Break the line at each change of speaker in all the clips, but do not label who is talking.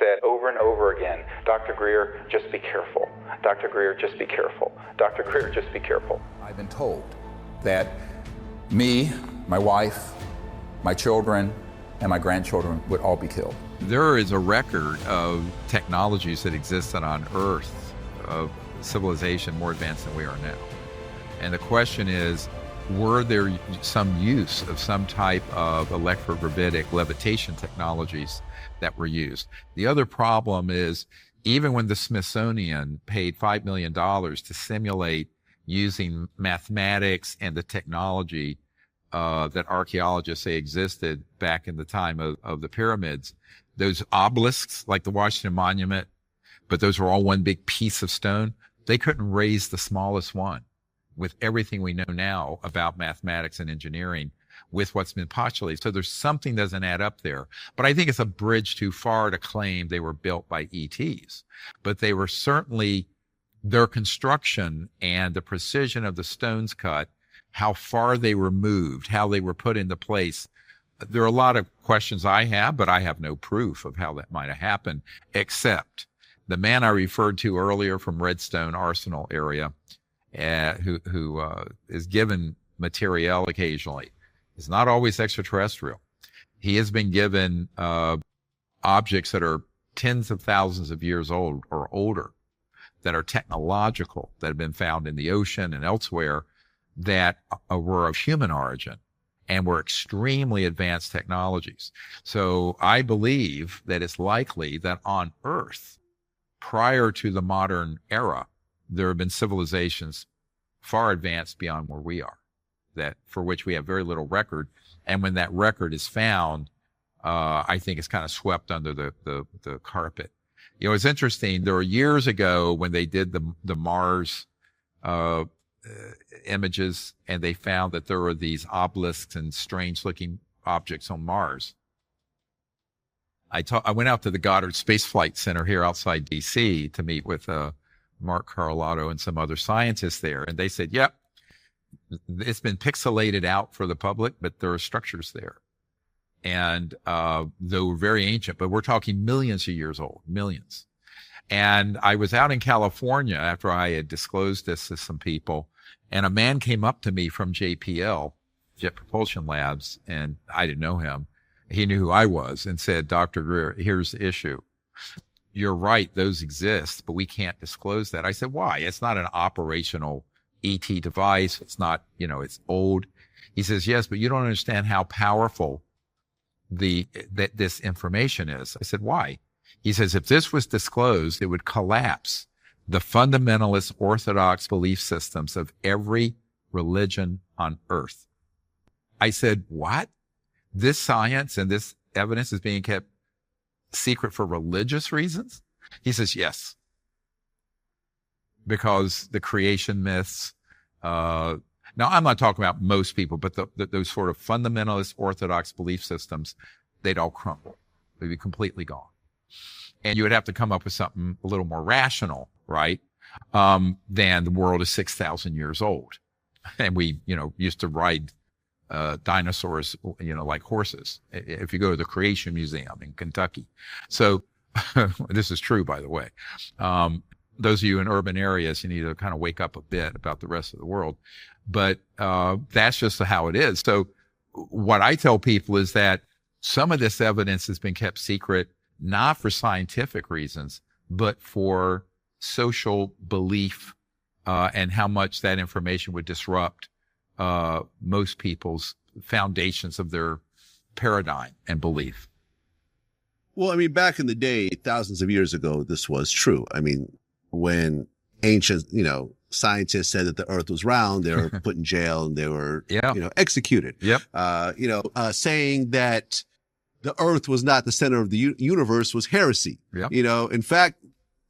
said over and over again, Dr. Greer, just be careful. Dr. Greer, just be careful. Dr. Greer, just be careful.
I've been told that me, my wife, my children, and my grandchildren would all be killed.
There is a record of technologies that existed on Earth, of civilization more advanced than we are now. And the question is, were there some use of some type of electrogravitic levitation technologies that were used? The other problem is, even when the Smithsonian paid $5 million to simulate using mathematics and the technology that archaeologists say existed back in the time of the pyramids, those obelisks, like the Washington Monument, but those were all one big piece of stone, they couldn't raise the smallest one. With everything we know now about mathematics and engineering, with what's been postulated. So there's something doesn't add up there. But I think it's a bridge too far to claim they were built by ETs. But they were certainly, their construction and the precision of the stones cut, how far they were moved, how they were put into place. There are a lot of questions I have, but I have no proof of how that might have happened, except the man I referred to earlier from Redstone Arsenal area, who is given material occasionally. It's not always extraterrestrial. He has been given objects that are tens of thousands of years old or older, that are technological, that have been found in the ocean and elsewhere, that were of human origin and were extremely advanced technologies. So I believe that it's likely that on Earth, prior to the modern era, there have been civilizations far advanced beyond where we are, that for which we have very little record. And when that record is found, I think it's kind of swept under the carpet. You know, it's interesting. There were years ago when they did the Mars images, and they found that there were these obelisks and strange looking objects on Mars. I went out to the Goddard Space Flight Center here outside DC to meet with Mark Carlotta and some other scientists there. And they said, yep, it's been pixelated out for the public, but there are structures there. And they were very ancient, but we're talking millions of years old, millions. And I was out in California after I had disclosed this to some people, and a man came up to me from JPL, Jet Propulsion Labs, and I didn't know him. He knew who I was, and said, Dr. Greer, here's the issue. You're right, those exist, but we can't disclose that. I said, why? It's not an operational ET device. It's not, it's old. He says, yes, but you don't understand how powerful that this information is. I said, why? He says, if this was disclosed, it would collapse the fundamentalist orthodox belief systems of every religion on Earth. I said, what? This science and this evidence is being kept secret for religious reasons? He says, yes. Because the creation myths, now I'm not talking about most people, but those sort of fundamentalist orthodox belief systems, they'd all crumble. They'd be completely gone. And you would have to come up with something a little more rational, right? Than the world is 6,000 years old. And we, used to ride dinosaurs, like horses, if you go to the Creation Museum in Kentucky. So this is true, by the way. Those of you in urban areas, you need to kind of wake up a bit about the rest of the world. But that's just how it is. So what I tell people is that some of this evidence has been kept secret, not for scientific reasons, but for social belief and how much that information would disrupt most people's foundations of their paradigm and belief.
Well, back in the day, thousands of years ago, this was true. When ancient, scientists said that the earth was round, they were put in jail and they were, executed.
Yep.
Saying that the earth was not the center of the universe was heresy.
Yep.
In fact,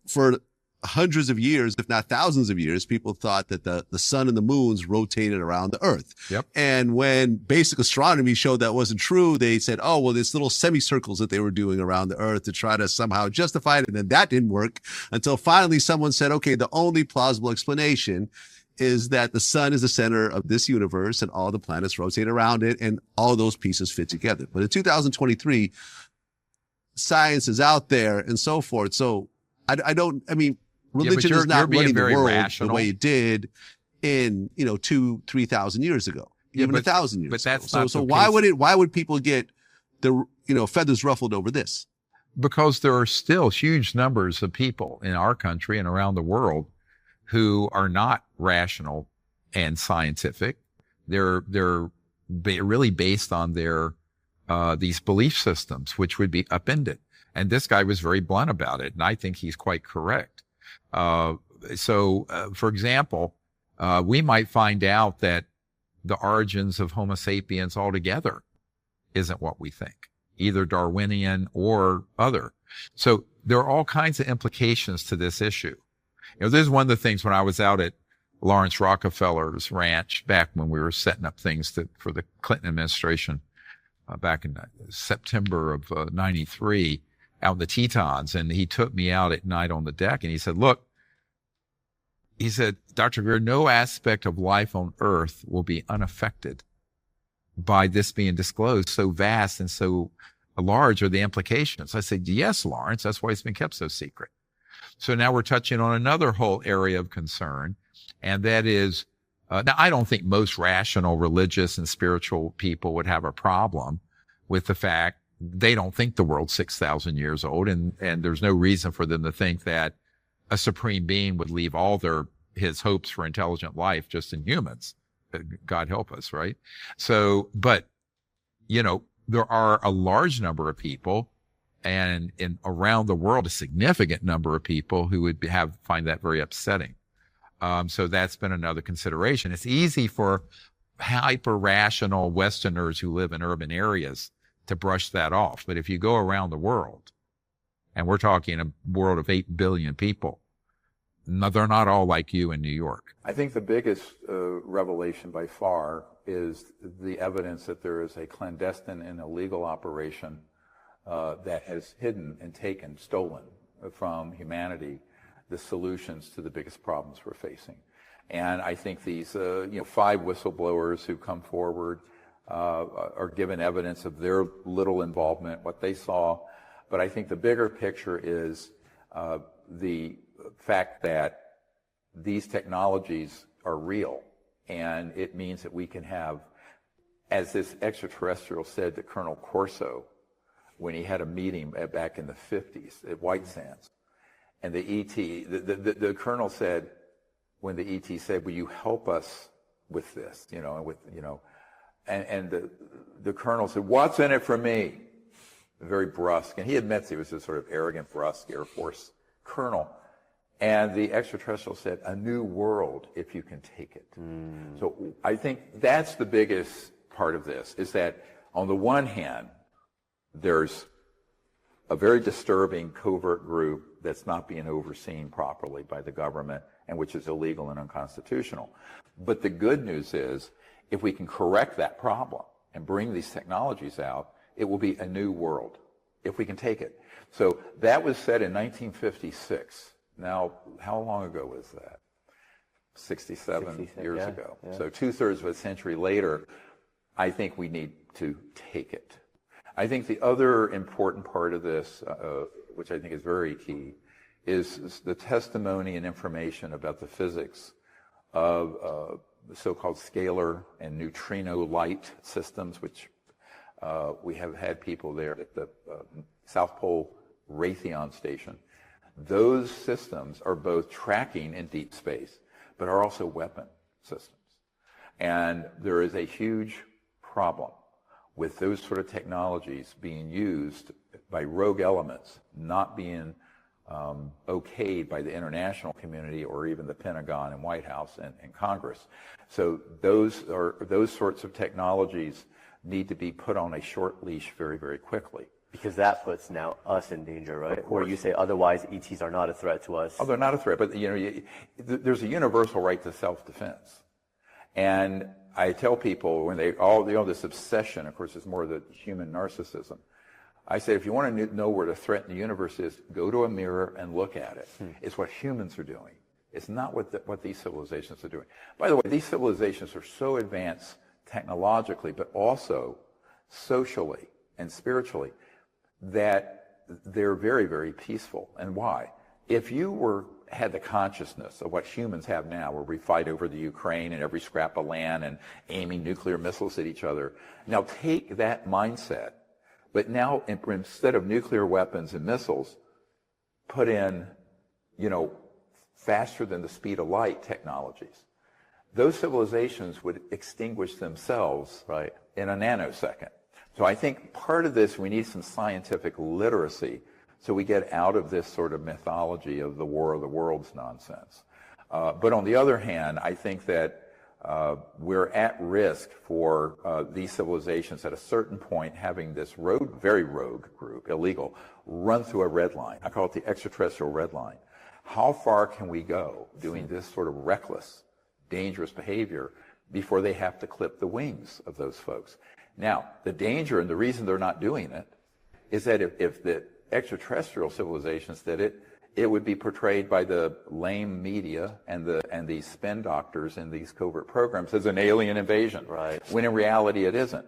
for hundreds of years, if not thousands of years, people thought that the sun and the moons rotated around the earth.
Yep.
And when basic astronomy showed that wasn't true, they said, oh, well, there's little semicircles that they were doing around the earth to try to somehow justify it. And then that didn't work until finally someone said, okay, the only plausible explanation is that the sun is the center of this universe and all the planets rotate around it and all those pieces fit together. But in 2023, science is out there and so forth. So I mean,
but
religion is
you're
not
being
running the
very
world
rational.
the way it did in, 2,000-3,000 years ago, even 1,000 years
but that's
ago.
not
So
the
why would people get the, feathers ruffled over this?
Because there are still huge numbers of people in our country and around the world who are not rational and scientific. They're really based on their these belief systems, which would be upended. And this guy was very blunt about it, and I think he's quite correct. For example, we might find out that the origins of Homo sapiens altogether isn't what we think, either Darwinian or other. So there are all kinds of implications to this issue. This is one of the things when I was out at Lawrence Rockefeller's ranch back when we were setting up things for the Clinton administration back in September of 93 out in the Tetons. And he took me out at night on the deck and he said, look, he said, Dr. Greer, no aspect of life on Earth will be unaffected by this being disclosed. So vast and so large are the implications. I said, yes, Lawrence, that's why it's been kept so secret. So now we're touching on another whole area of concern, and that is, now I don't think most rational religious and spiritual people would have a problem with the fact they don't think the world's 6,000 years old, and there's no reason for them to think that a supreme being would leave all his hopes for intelligent life just in humans. God help us, right? So, but, there are a large number of people and around the world, a significant number of people who would find that very upsetting. So that's been another consideration. It's easy for hyper-rational Westerners who live in urban areas to brush that off. But if you go around the world, and we're talking a world of 8 billion people, they're not all like you in New York.
I think the biggest revelation by far is the evidence that there is a clandestine and illegal operation that has hidden and stolen from humanity the solutions to the biggest problems we're facing. And I think these 5 whistleblowers who come forward are given evidence of their little involvement, what they saw. But I think the bigger picture is the fact that these technologies are real, and it means that we can have, as this extraterrestrial said to Colonel Corso when he had a meeting back in the 50s at White Sands, and the ET, the colonel said, when the ET said, will you help us with this, and the colonel said, what's in it for me? Very brusque, and he admits he was this sort of arrogant, brusque Air Force colonel. And the extraterrestrial said, a new world if you can take it. So I think that's the biggest part of this, is that on the one hand, there's a very disturbing covert group that's not being overseen properly by the government and which is illegal and unconstitutional. But the good news is, if we can correct that problem and bring these technologies out, it will be a new world, if we can take it. So that was said in 1956. Now, how long ago was that? 67 years ago. Yeah. So 2/3 of a century later, I think we need to take it. I think the other important part of this, which I think is very key, is the testimony and information about the physics of the so-called scalar and neutrino light systems, which we have had people there at the South Pole Raytheon station. Those systems are both tracking in deep space, but are also weapon systems. And there is a huge problem with those sort of technologies being used by rogue elements, not being okayed by the international community or even the Pentagon and White House and Congress. So those sorts of technologies need to be put on a short leash very, very quickly.
Because that puts now us in danger, right? Or you say otherwise ETs are not a threat to us.
Oh, they're not a threat, but there's a universal right to self-defense. And I tell people when they this obsession, of course, is more the human narcissism. I say, if you want to know where the threat in the universe is, go to a mirror and look at it. It's what humans are doing. It's not what these civilizations are doing. By the way, these civilizations are so advanced technologically, but also socially and spiritually, that they're very, very peaceful. And why? If you had the consciousness of what humans have now, where we fight over the Ukraine and every scrap of land and aiming nuclear missiles at each other, now take that mindset, but now instead of nuclear weapons and missiles, put in, faster than the speed of light technologies. Those civilizations would extinguish themselves in a nanosecond. So I think part of this, we need some scientific literacy so we get out of this sort of mythology of the War of the Worlds nonsense. But on the other hand, I think that we're at risk for these civilizations at a certain point having this very rogue group, illegal, run through a red line. I call it the extraterrestrial red line. How far can we go doing this sort of reckless, dangerous behavior before they have to clip the wings of those folks? Now, the danger and the reason they're not doing it is that if the extraterrestrial civilizations did it, it would be portrayed by the lame media and these spin doctors in these covert programs as an alien invasion, when in reality it isn't.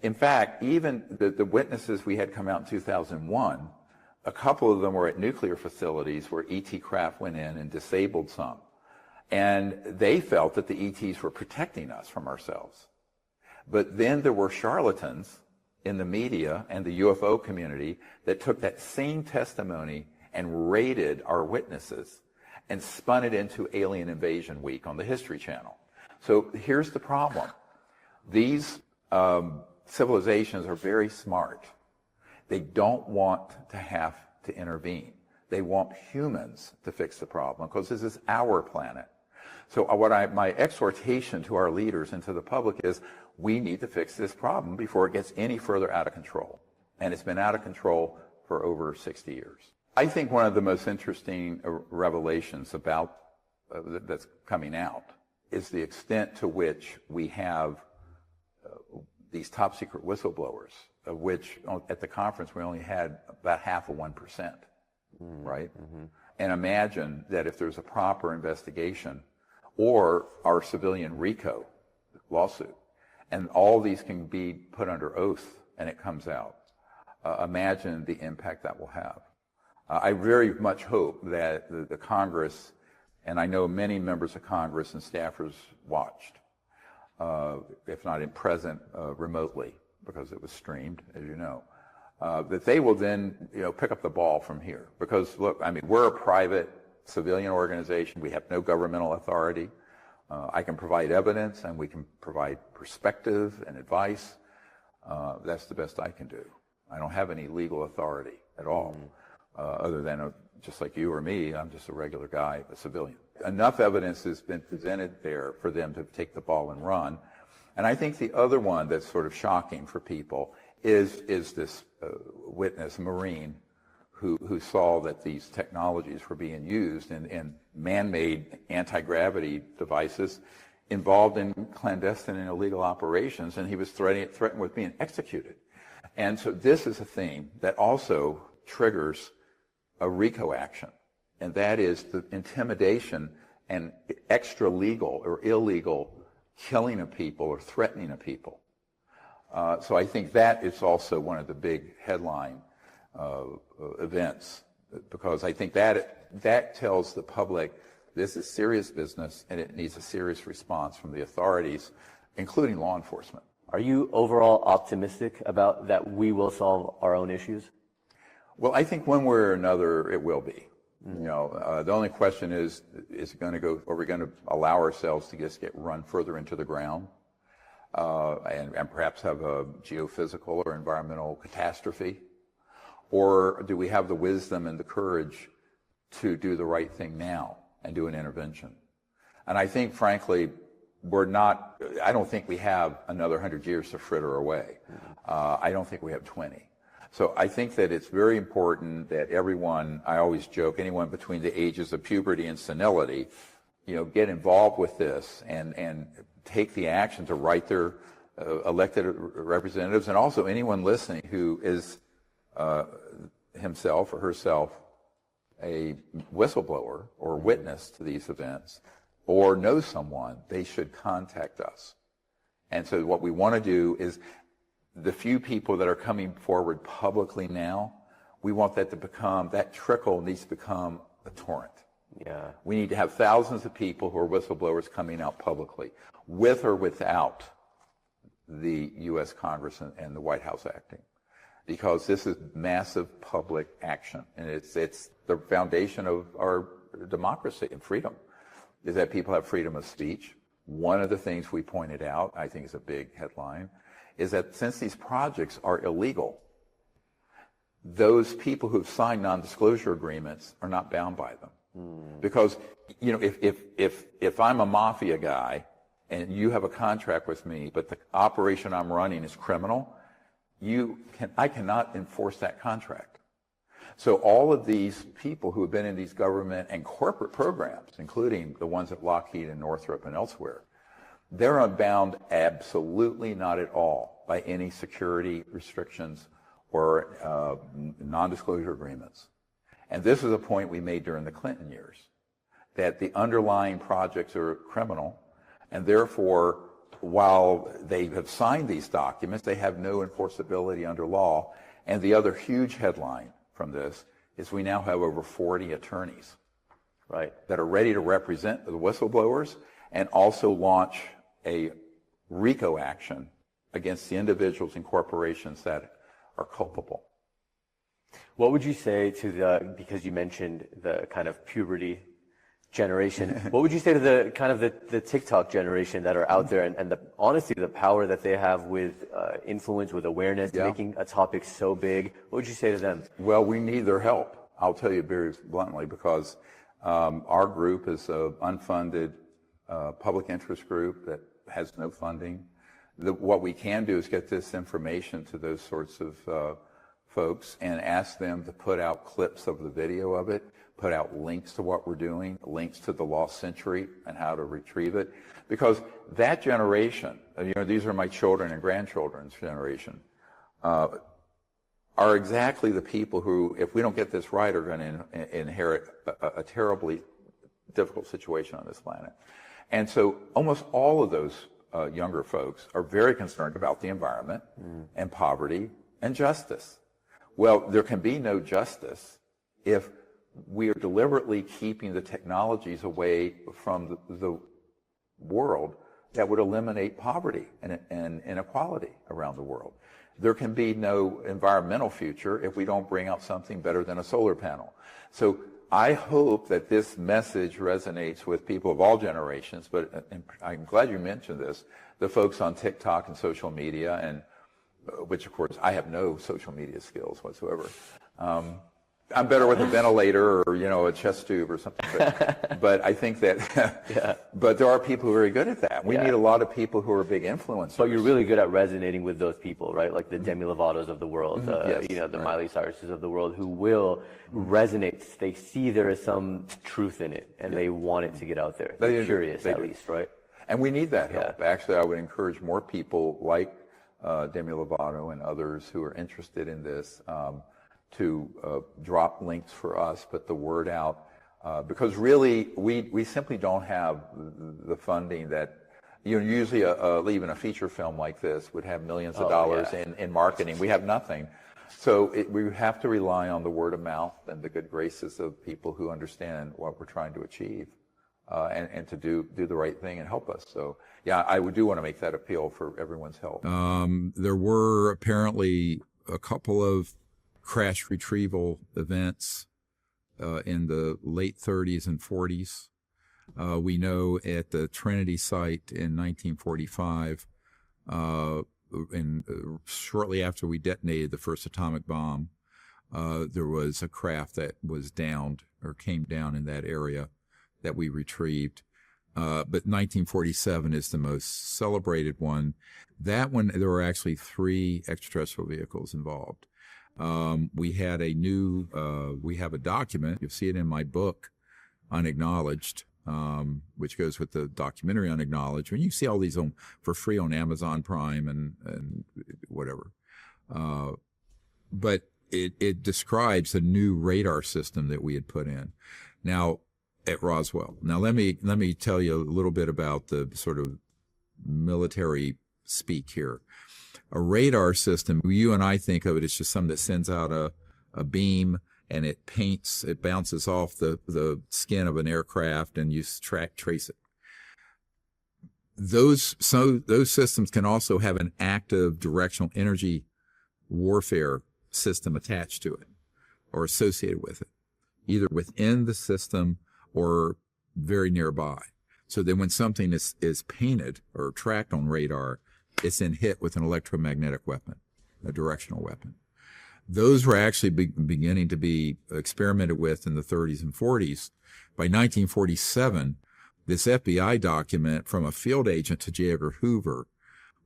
In fact, even the witnesses we had come out in 2001, a couple of them were at nuclear facilities where ET craft went in and disabled some. And they felt that the ETs were protecting us from ourselves. But then there were charlatans in the media and the UFO community that took that same testimony and rated our witnesses and spun it into Alien Invasion Week on the History Channel. So here's the problem. These civilizations are very smart. They don't want to have to intervene. They want humans to fix the problem because this is our planet. So my exhortation to our leaders and to the public is we need to fix this problem before it gets any further out of control. And it's been out of control for over 60 years. I think one of the most interesting revelations about that's coming out is the extent to which we have these top secret whistleblowers, of which at the conference we only had about 0.5%, right? Mm-hmm. And imagine that if there's a proper investigation or our civilian RICO lawsuit, and all these can be put under oath and it comes out, imagine the impact that will have. I very much hope that the Congress, and I know many members of Congress and staffers watched, if not in present, remotely, because it was streamed, as you know, that they will then, pick up the ball from here. Because look, we're a private civilian organization. We have no governmental authority. I can provide evidence and we can provide perspective and advice. That's the best I can do. I don't have any legal authority at all, other than just like you or me. I'm just a regular guy, a civilian. Enough evidence has been presented there for them to take the ball and run. And I think the other one that's sort of shocking for people is this witness, Marine, who saw that these technologies were being used in man-made anti-gravity devices involved in clandestine and illegal operations, and he was threatened with being executed. And so this is a theme that also triggers a RICO action, and that is the intimidation and extra-legal or illegal killing of people or threatening of people. So I think that is also one of the big headline events, because I think that tells the public this is serious business and it needs a serious response from the authorities, including law enforcement.
Are you overall optimistic about that we will solve our own issues?
Well, I think one way or another it will be. The only question is it going to go, are we going to allow ourselves to just get run further into the ground and perhaps have a geophysical or environmental catastrophe? Or do we have the wisdom and the courage to do the right thing now and do an intervention? And I think, frankly, I don't think we have another 100 years to fritter away. I don't think we have 20. So I think that it's very important that everyone, I always joke, anyone between the ages of puberty and senility, get involved with this and take the action to write their elected representatives, and also anyone listening who is himself or herself a whistleblower or witness to these events or knows someone, they should contact us. And so what we want to do is, the few people that are coming forward publicly now, We want that to become, that trickle needs to become a torrent.
Yeah.
We need to have thousands of people who are whistleblowers coming out publicly, with or without the U.S. Congress and the White House acting. Because this is massive public action, and it's the foundation of our democracy and freedom, is that people have freedom of speech. One of the things we pointed out, I think is a big headline, is that since these projects are illegal, those people who've signed non-disclosure agreements are not bound by them. Because, you know, if I'm a mafia guy and you have a contract with me, but the operation I'm running is criminal, I cannot enforce that contract. So all of these people who have been in these government and corporate programs, including the ones at Lockheed and Northrop and elsewhere, they're unbound absolutely not at all by any security restrictions or non-disclosure agreements. And this is a point we made during the Clinton years, that the underlying projects are criminal, and therefore, while they have signed these documents, they have no enforceability under law. And the other huge headline from this is we now have over 40 attorneys, right, that are ready to represent the whistleblowers and also launch a RICO action against the individuals and corporations that are culpable.
What would you say to because you mentioned the kind of puberty generation, what would you say to the kind of the TikTok generation that are out there and honestly the power that they have with influence, with awareness, making a topic so big? What would you say to them?
Well, we need their help. I'll tell you very bluntly, because our group is an unfunded public interest group that has no funding. What we can do is get this information to those sorts of folks and ask them to put out clips of the video of it, put out links to what we're doing, links to the lost century and how to retrieve it. Because that generation, you know, these are my children and grandchildren's generation, are exactly the people who, if we don't get this right, are going to inherit a terribly difficult situation on this planet. And so almost all of those younger folks are very concerned about the environment and poverty and justice. Well, there can be no justice if we are deliberately keeping the technologies away from the world that would eliminate poverty and inequality around the world. There can be no environmental future if we don't bring out something better than a solar panel. So I hope that this message resonates with people of all generations, but I'm glad you mentioned this, the folks on TikTok and social media, and which of course I have no social media skills whatsoever. I'm better with a ventilator or, you know, a chest tube or something. But I think that, but there are people who are very good at that. We need a lot of people who are big influencers.
But you're really good at resonating with those people, right? Like the Demi Lovatos of the world, you know, the Miley Cyruses of the world, who will resonate. They see there is some truth in it, and they want it to get out there. They're curious, at least, right?
And we need that help. Actually, I would encourage more people like Demi Lovato and others who are interested in this to drop links for us, put the word out, because really we simply don't have the funding that, you know, usually even a feature film like this would have millions of dollars in marketing. We have nothing. So we have to rely on the word of mouth and the good graces of people who understand what we're trying to achieve, and to do the right thing and help us. So yeah, I do want to make that appeal for everyone's help.
There were apparently a couple of crash retrieval events in the late 30s and 40s. We know at the Trinity site in 1945, shortly after we detonated the first atomic bomb, there was a craft that was downed or came down in that area that we retrieved. But 1947 is the most celebrated one. That one, there were actually 3 extraterrestrial vehicles involved. We had we have a document, you'll see it in my book, Unacknowledged, which goes with the documentary Unacknowledged. When you see all these for free on Amazon Prime and whatever. But it describes a new radar system that we had put in. Now, at Roswell. Now, let me tell you a little bit about the sort of military speak here. A radar system, you and I think of it as just something that sends out a a beam, and it bounces off the skin of an aircraft, and you trace it. Those systems can also have an active directional energy warfare system attached to it or associated with it, either within the system or very nearby. So that when something is painted or tracked on radar, it's then hit with an electromagnetic weapon, a directional weapon. Those were actually beginning to be experimented with in the 30s and 40s. By 1947, this FBI document from a field agent to J. Edgar Hoover,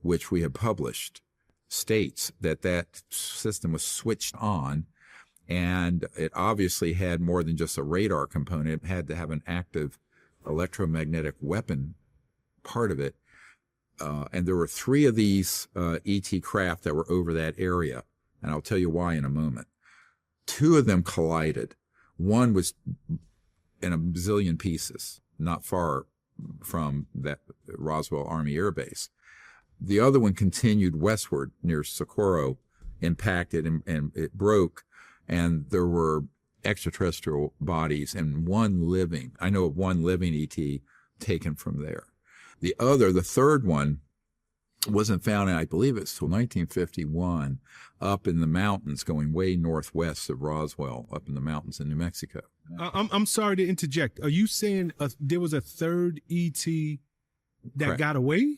which we had published, states that system was switched on, and it obviously had more than just a radar component. It had to have an active electromagnetic weapon part of it. And there were 3 of these ET craft that were over that area, and I'll tell you why in a moment. 2 of them collided. One was in a bazillion pieces, not far from that Roswell Army Air Base. The other one continued westward near Socorro, impacted, and it broke, and there were extraterrestrial bodies and I know of one living ET taken from there. The third one wasn't found, I believe it's till 1951, up in the mountains going way northwest of Roswell, up in the mountains in New Mexico.
I'm sorry to interject. Are you saying there was a third ET that got away?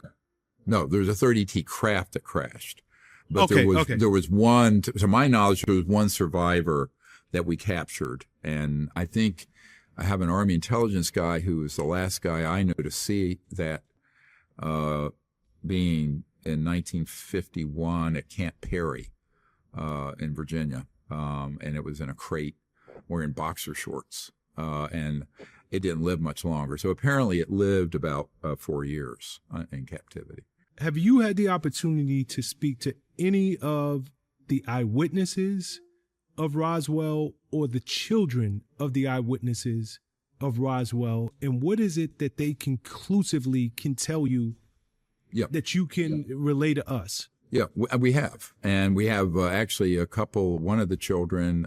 No, there's a third ET craft that crashed. But there was one, to my knowledge, there was one survivor that we captured. And I think I have an Army intelligence guy who was the last guy I know to see that being in 1951 at Camp Perry in Virginia. And it was in a crate wearing boxer shorts. And it didn't live much longer. So apparently it lived about 4 years in captivity.
Have you had the opportunity to speak to any of the eyewitnesses of Roswell or the children of the eyewitnesses of Roswell? And what is it that they conclusively can tell you that you can relay to us?
Yeah, we have. And we have actually one of the children,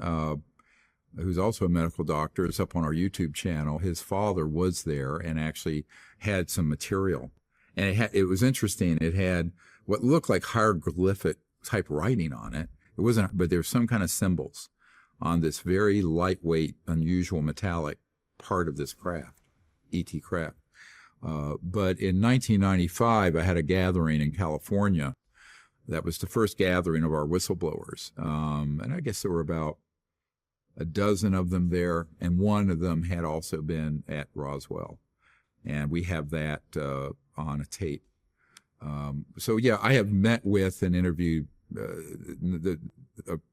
who's also a medical doctor, is up on our YouTube channel. His father was there and actually had some material. And it was interesting. It had what looked like hieroglyphic type writing on it. It wasn't, but there were some kind of symbols on this very lightweight, unusual metallic part of this craft, ET craft. But in 1995, I had a gathering in California. That was the first gathering of our whistleblowers. And I guess there were about a dozen of them there, and one of them had also been at Roswell. And we have that on a tape. So yeah, I have met with and interviewed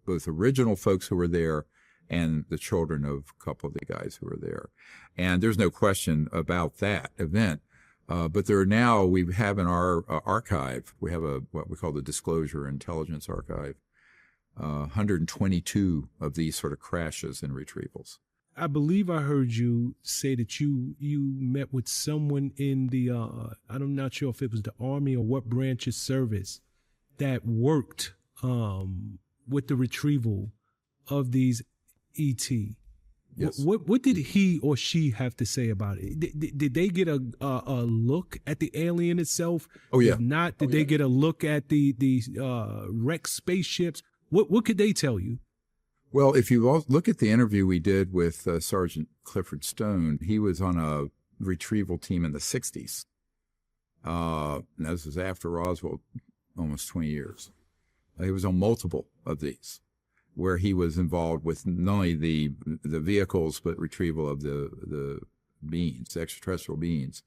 both original folks who were there and the children of a couple of the guys who were there. And there's no question about that event. But we have in our archive, we have what we call the Disclosure Intelligence Archive, 122 of these sort of crashes and retrievals.
I believe I heard you say that you met with someone in the, I'm not sure if it was the Army or what branch of service that worked with the retrieval of these ET.
Yes.
What did he or she have to say about it? Did they get a look at the alien itself?
Oh, yeah.
If not, did they get a look at the wrecked spaceships? What could they tell you?
Well, if you look at the interview we did with Sergeant Clifford Stone, he was on a retrieval team in the 60s. And this was after Roswell, almost 20 years. He was on multiple of these, where he was involved with not only the vehicles, but retrieval of the beings, the extraterrestrial beings,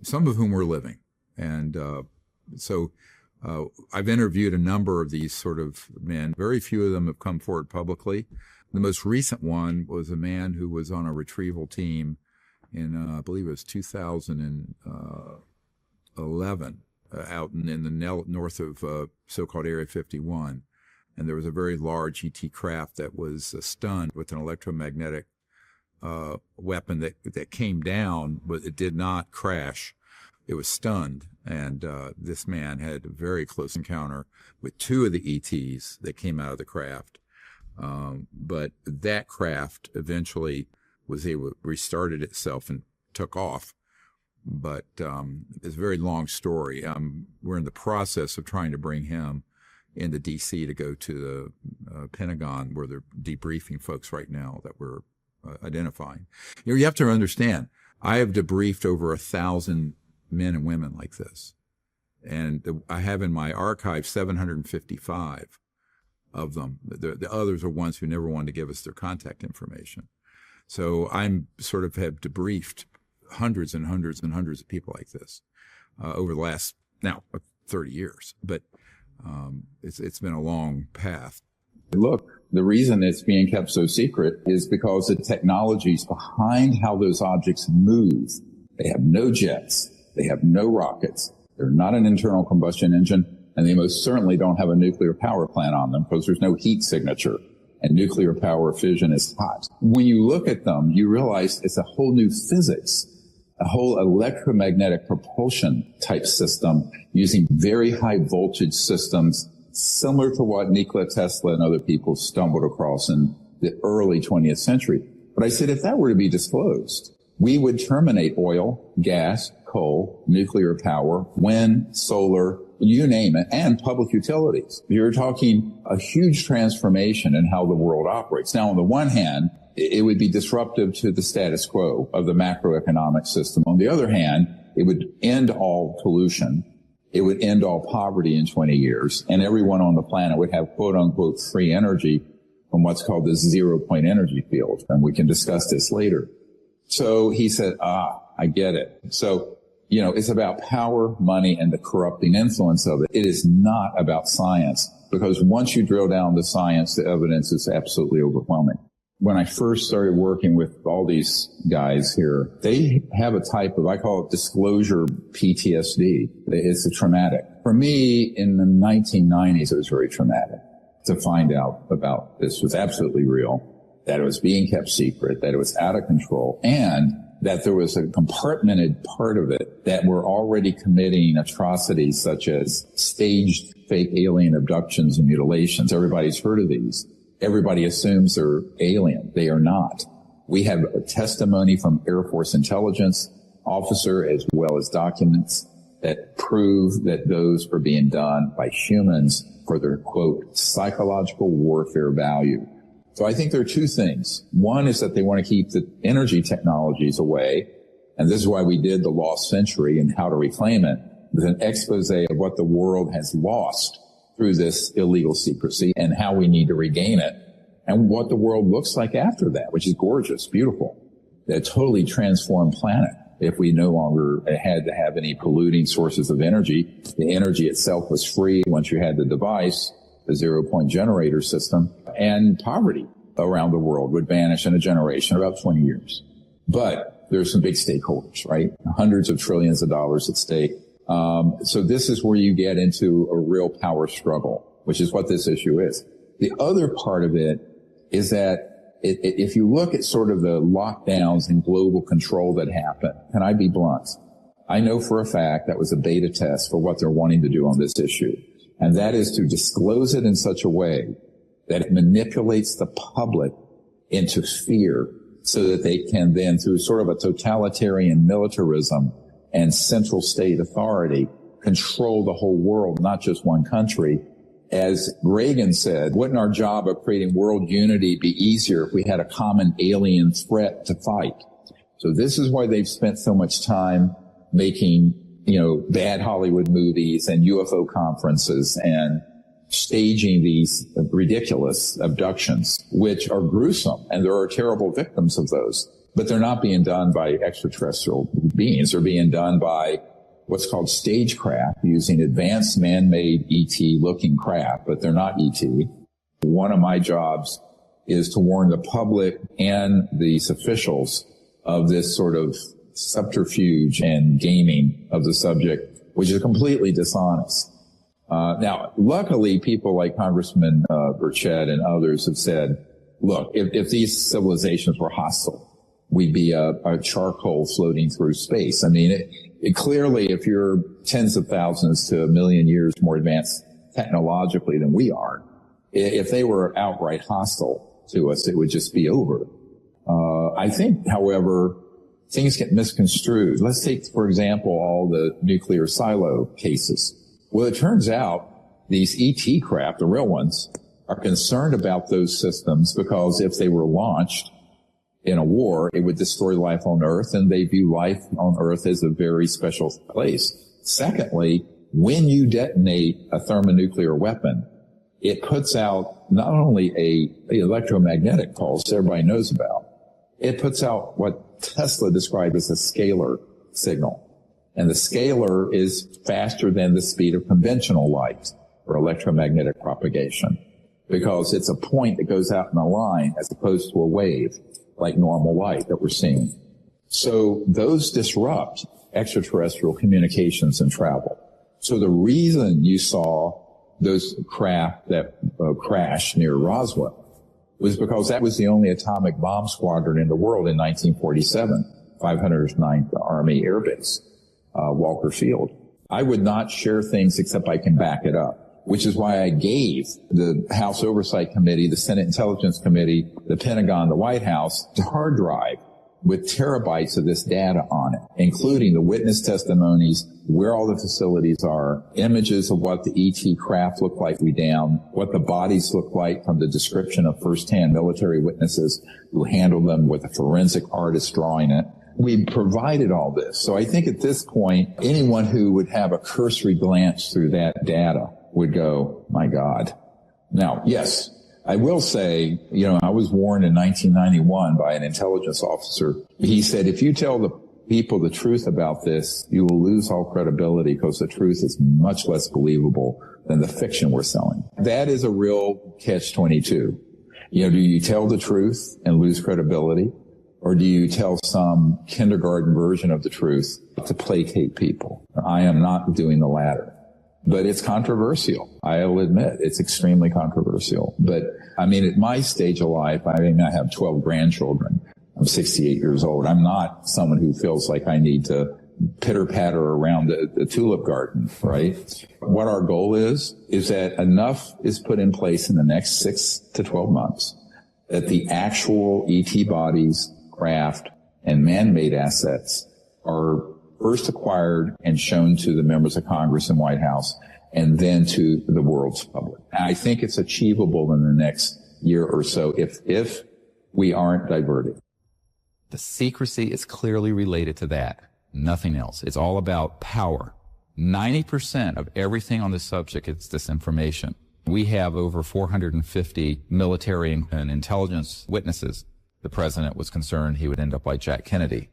some of whom were living. And so I've interviewed a number of these sort of men. Very few of them have come forward publicly. The most recent one was a man who was on a retrieval team in, I believe it was 2011, out in the north of so-called Area 51. And there was a very large ET craft that was stunned with an electromagnetic weapon that came down, but it did not crash. It was stunned, and this man had a very close encounter with 2 of the ETs that came out of the craft. But that craft eventually was able to restarted itself and took off. But it's a very long story. We're in the process of trying to bring him into D.C. to go to the Pentagon, where they're debriefing folks right now that we're identifying. You have to understand, I have debriefed over 1,000 men and women like this. And I have in my archive 755 of them. The others are ones who never wanted to give us their contact information. So I'm sort of have debriefed hundreds and hundreds and hundreds of people like this over the last, now, 30 years. But it's been a long path.
Look, the reason it's being kept so secret is because the technologies behind how those objects move. They have no jets. They have no rockets. They're not an internal combustion engine, and they most certainly don't have a nuclear power plant on them because there's no heat signature, and nuclear power fission is hot. When you look at them, you realize it's a whole new physics, a whole electromagnetic propulsion type system using very high voltage systems, similar to what Nikola Tesla and other people stumbled across in the early 20th century. But I said, if that were to be disclosed, we would terminate oil, gas, coal, nuclear power, wind, solar, you name it, and public utilities. You're talking a huge transformation in how the world operates. Now, on the one hand, it would be disruptive to the status quo of the macroeconomic system. On the other hand, it would end all pollution. It would end all poverty in 20 years, and everyone on the planet would have quote-unquote free energy from what's called the zero-point energy field. And we can discuss this later. So he said, I get it. So, it's about power, money, and the corrupting influence of it. It is not about science, because once you drill down the science, the evidence is absolutely overwhelming. When I first started working with all these guys here, they have a type of, I call it disclosure PTSD. It's a traumatic. For me, in the 1990s, it was very traumatic to find out about this was absolutely real, that it was being kept secret, that it was out of control, and that there was a compartmented part of it that were already committing atrocities such as staged fake alien abductions and mutilations. Everybody's heard of these. Everybody assumes they're alien. They are not. We have a testimony from Air Force intelligence officer as well as documents that prove that those are being done by humans for their, quote, psychological warfare value. So I think there are two things. One is that they want to keep the energy technologies away, and this is why we did the Lost Century and how to reclaim it, with an expose of what the world has lost through this illegal secrecy and how we need to regain it and what the world looks like after that, which is gorgeous, beautiful. A totally transformed planet. If we no longer had to have any polluting sources of energy, the energy itself was free once you had the device, the zero-point generator system, and poverty around the world would vanish in a generation, about 20 years. But there's some big stakeholders, right? Hundreds of trillions of dollars at stake. So this is where you get into a real power struggle, which is what this issue is. The other part of it is that if you look at sort of the lockdowns and global control that happened, and I be blunt, I know for a fact that was a beta test for what they're wanting to do on this issue. And that is to disclose it in such a way that it manipulates the public into fear so that they can then, through sort of a totalitarian militarism and central state authority, control the whole world, not just one country. As Reagan said, wouldn't our job of creating world unity be easier if we had a common alien threat to fight? So this is why they've spent so much time making, bad Hollywood movies and UFO conferences and staging these ridiculous abductions, which are gruesome, and there are terrible victims of those. But they're not being done by extraterrestrial beings. They're being done by what's called stagecraft, using advanced man-made ET-looking craft, but they're not ET. One of my jobs is to warn the public and these officials of this sort of subterfuge and gaming of the subject, which is completely dishonest. Now, luckily, people like Congressman Burchett and others have said, look, if these civilizations were hostile, we'd be a charcoal floating through space. I mean, it clearly, if you're tens of thousands to a million years more advanced technologically than we are, If they were outright hostile to us, it would just be over. I think, however, things get misconstrued. Let's take, for example, all the nuclear silo cases. Well, it turns out these ET craft, the real ones, are concerned about those systems because if they were launched in a war, it would destroy life on Earth, and they view life on Earth as a very special place. Secondly, when you detonate a thermonuclear weapon, it puts out not only a electromagnetic pulse everybody knows about, it puts out what Tesla described as a scalar signal. And the scalar is faster than the speed of conventional light or electromagnetic propagation because it's a point that goes out in a line as opposed to a wave like normal light that we're seeing. So those disrupt extraterrestrial communications and travel. So the reason you saw those craft that crashed near Roswell was because that was the only atomic bomb squadron in the world in 1947, 509th Army Air Base, Walker Field. I would not share things except I can back it up, which is why I gave the House Oversight Committee, the Senate Intelligence Committee, the Pentagon, the White House, the hard drive with terabytes of this data on it, including the witness testimonies, where all the facilities are, images of what the ET craft looked like we downed, what the bodies look like from the description of firsthand military witnesses who handled them with a forensic artist drawing it. We provided all this. So I think at this point, anyone who would have a cursory glance through that data would go, my God. Now, yes, I will say, I was warned in 1991 by an intelligence officer. He said, if you tell the people the truth about this, you will lose all credibility because the truth is much less believable than the fiction we're selling. That is a real catch-22. Do you tell the truth and lose credibility? Or do you tell some kindergarten version of the truth to placate people? I am not doing the latter. But it's controversial. I'll admit it's extremely controversial. But at my stage of life, I have 12 grandchildren. I'm 68 years old. I'm not someone who feels like I need to pitter-patter around the tulip garden, right? What our goal is that enough is put in place in the next 6 to 12 months that the actual ET bodies, craft, and man-made assets are first acquired and shown to the members of Congress and White House, and then to the world's public. I think it's achievable in the next year or so if we aren't diverted.
The secrecy is clearly related to that. Nothing else. It's all about power. 90% of everything on this subject is disinformation. We have over 450 military and intelligence witnesses. The president was concerned he would end up like Jack Kennedy.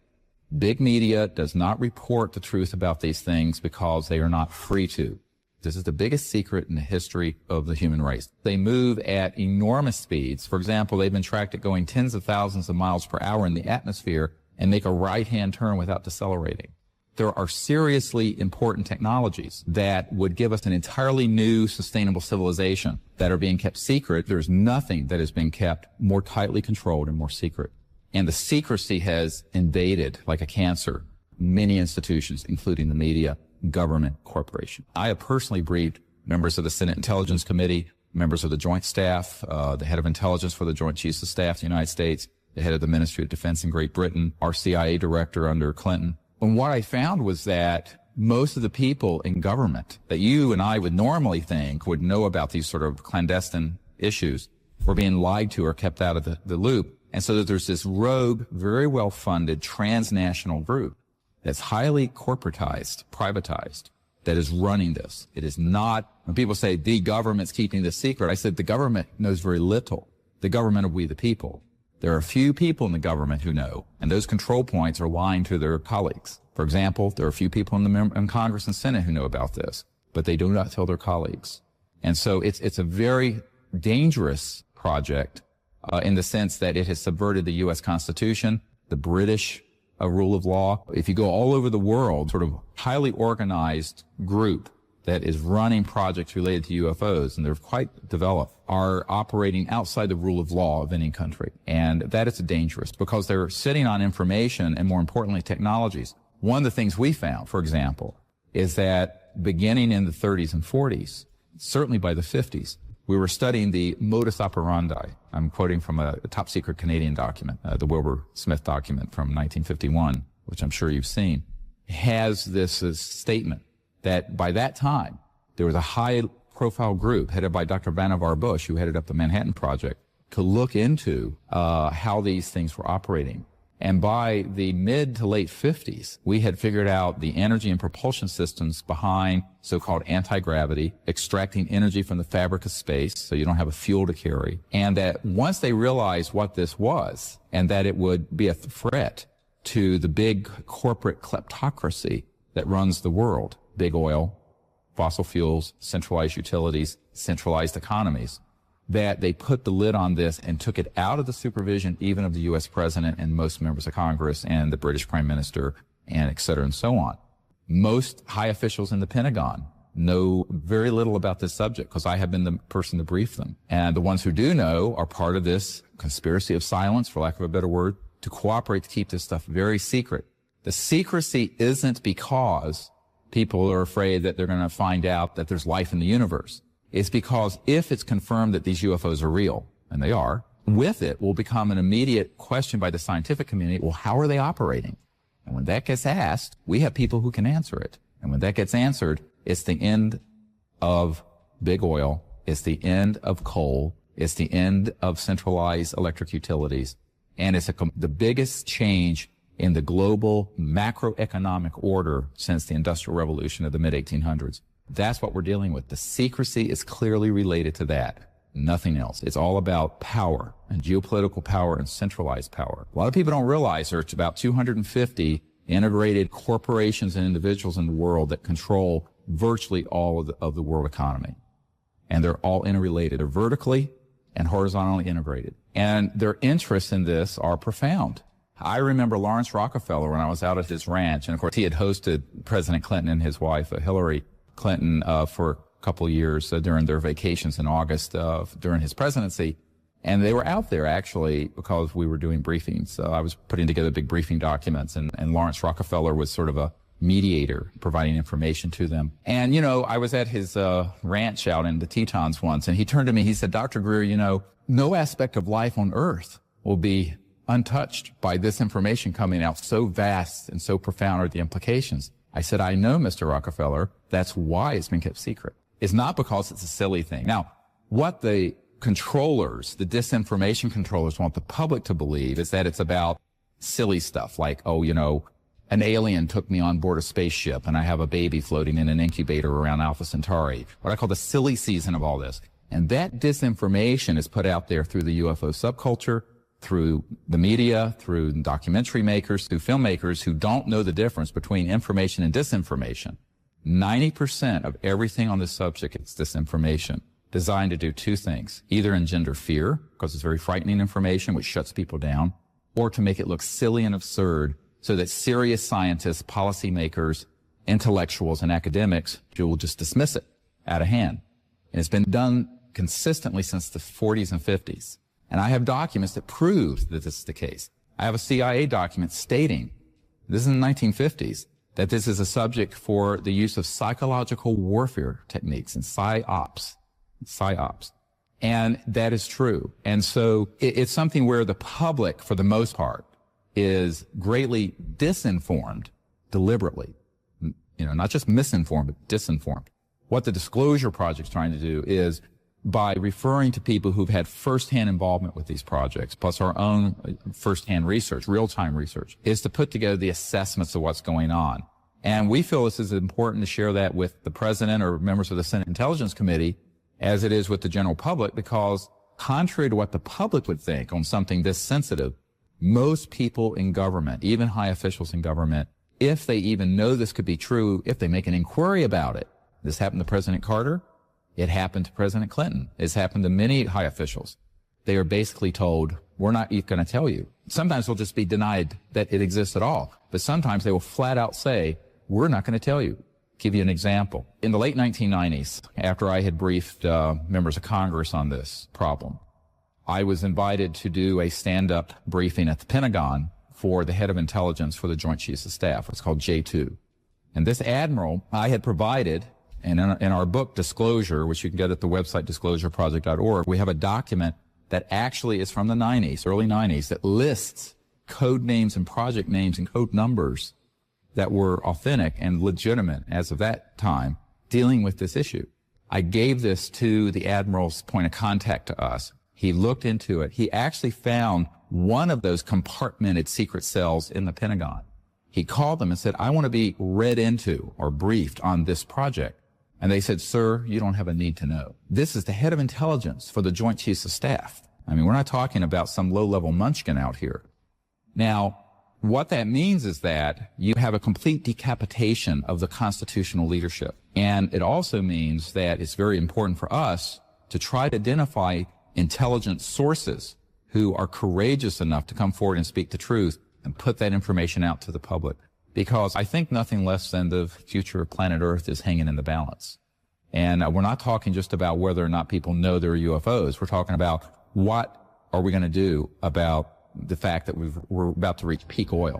Big media does not report the truth about these things because they are not free to. This is the biggest secret in the history of the human race. They move at enormous speeds. For example, they've been tracked at going tens of thousands of miles per hour in the atmosphere and make a right-hand turn without decelerating. There are seriously important technologies that would give us an entirely new sustainable civilization that are being kept secret. There's nothing that is being kept more tightly controlled and more secret. And the secrecy has invaded, like a cancer, many institutions, including the media, government, corporation. I have personally briefed members of the Senate Intelligence Committee, members of the Joint Staff, the head of intelligence for the Joint Chiefs of Staff of the United States, the head of the Ministry of Defense in Great Britain, our CIA director under Clinton. And what I found was that most of the people in government that you and I would normally think would know about these sort of clandestine issues were being lied to or kept out of the loop. And so that there's this rogue, very well-funded transnational group that's highly corporatized, privatized, that is running this. It is not, when people say the government's keeping this secret, I said the government knows very little. The government are we the people. There are a few people in the government who know, and those control points are lying to their colleagues. For example, there are a few people in Congress and Senate who know about this, but they do not tell their colleagues. And so it's a very dangerous project in the sense that it has subverted the U.S. Constitution, the British rule of law. If you go all over the world, sort of highly organized group that is running projects related to UFOs, and they're quite developed, are operating outside the rule of law of any country. And that is dangerous because they're sitting on information and, more importantly, technologies. One of the things we found, for example, is that beginning in the 30s and 40s, certainly by the 50s, we were studying the modus operandi. I'm quoting from a top secret Canadian document, the Wilbur Smith document from 1951, which I'm sure you've seen, has this statement that by that time, there was a high-profile group headed by Dr. Vannevar Bush, who headed up the Manhattan Project, to look into how these things were operating. And by the mid to late 50s, we had figured out the energy and propulsion systems behind so-called anti-gravity, extracting energy from the fabric of space so you don't have a fuel to carry. And that once they realized what this was and that it would be a threat to the big corporate kleptocracy that runs the world, big oil, fossil fuels, centralized utilities, centralized economies, that they put the lid on this and took it out of the supervision even of the U.S. president and most members of Congress and the British prime minister and et cetera and so on. Most high officials in the Pentagon know very little about this subject because I have been the person to brief them. And the ones who do know are part of this conspiracy of silence, for lack of a better word, to cooperate to keep this stuff very secret. The secrecy isn't because people are afraid that they're going to find out that there's life in the universe. It's because if it's confirmed that these UFOs are real, and they are, with it will become an immediate question by the scientific community, well, how are they operating? And when that gets asked, we have people who can answer it. And when that gets answered, it's the end of big oil, it's the end of coal, it's the end of centralized electric utilities, and it's the biggest change in the global macroeconomic order since the Industrial Revolution of the mid-1800s. That's what we're dealing with. The secrecy is clearly related to that. Nothing else. It's all about power and geopolitical power and centralized power. A lot of people don't realize there's about 250 integrated corporations and individuals in the world that control virtually all of the world economy. And they're all interrelated. They're vertically and horizontally integrated. And their interests in this are profound. I remember Lawrence Rockefeller when I was out at his ranch, and of course he had hosted President Clinton and his wife, Hillary Clinton, for a couple of years during their vacations in August during his presidency. And they were out there actually because we were doing briefings. I was putting together big briefing documents, and Lawrence Rockefeller was sort of a mediator, providing information to them. And, you know, I was at his ranch out in the Tetons once, and he turned to me, he said, Dr. Greer, you know, no aspect of life on Earth will be untouched by this information coming out. So vast and so profound are the implications. I said, I know, Mr. Rockefeller, that's why it's been kept secret. It's not because it's a silly thing. Now, what the controllers, the disinformation controllers want the public to believe is that it's about silly stuff like, oh, you know, an alien took me on board a spaceship and I have a baby floating in an incubator around Alpha Centauri, what I call the silly season of all this. And that disinformation is put out there through the UFO subculture, through the media, through documentary makers, through filmmakers who don't know the difference between information and disinformation. 90% of everything on this subject is disinformation, designed to do two things: either engender fear, because it's very frightening information, which shuts people down, or to make it look silly and absurd so that serious scientists, policymakers, intellectuals, and academics will just dismiss it out of hand. And it's been done consistently since the 40s and 50s. And I have documents that prove that this is the case. I have a CIA document stating, this is in the 1950s, that this is a subject for the use of psychological warfare techniques and psyops. And that is true. And so it's something where the public, for the most part, is greatly disinformed deliberately. You know, not just misinformed, but disinformed. What the Disclosure Project's trying to do is, by referring to people who've had firsthand involvement with these projects, plus our own firsthand research, real-time research, is to put together the assessments of what's going on. And we feel this is important to share that with the President or members of the Senate Intelligence Committee as it is with the general public, because contrary to what the public would think on something this sensitive, most people in government, even high officials in government, if they even know this could be true, if they make an inquiry about it, this happened to President Carter, it happened to President Clinton. It's happened to many high officials. They are basically told, we're not going to tell you. Sometimes they'll just be denied that it exists at all. But sometimes they will flat out say, we're not going to tell you. Give you an example. In the late 1990s, after I had briefed members of Congress on this problem, I was invited to do a stand-up briefing at the Pentagon for the head of intelligence for the Joint Chiefs of Staff. It's called J2. And this admiral, I had provided And in our book, Disclosure, which you can get at the website disclosureproject.org, we have a document that actually is from the 90s, early 90s, that lists code names and project names and code numbers that were authentic and legitimate as of that time dealing with this issue. I gave this to the Admiral's point of contact to us. He looked into it. He actually found one of those compartmented secret cells in the Pentagon. He called them and said, I want to be read into or briefed on this project. And they said, sir, you don't have a need to know. This is the head of intelligence for the Joint Chiefs of Staff. I mean, we're not talking about some low-level munchkin out here. Now, what that means is that you have a complete decapitation of the constitutional leadership. And it also means that it's very important for us to try to identify intelligence sources who are courageous enough to come forward and speak the truth and put that information out to the public. Because I think nothing less than the future of planet Earth is hanging in the balance. And we're not talking just about whether or not people know there are UFOs. We're talking about what are we going to do about the fact that we're about to reach peak oil.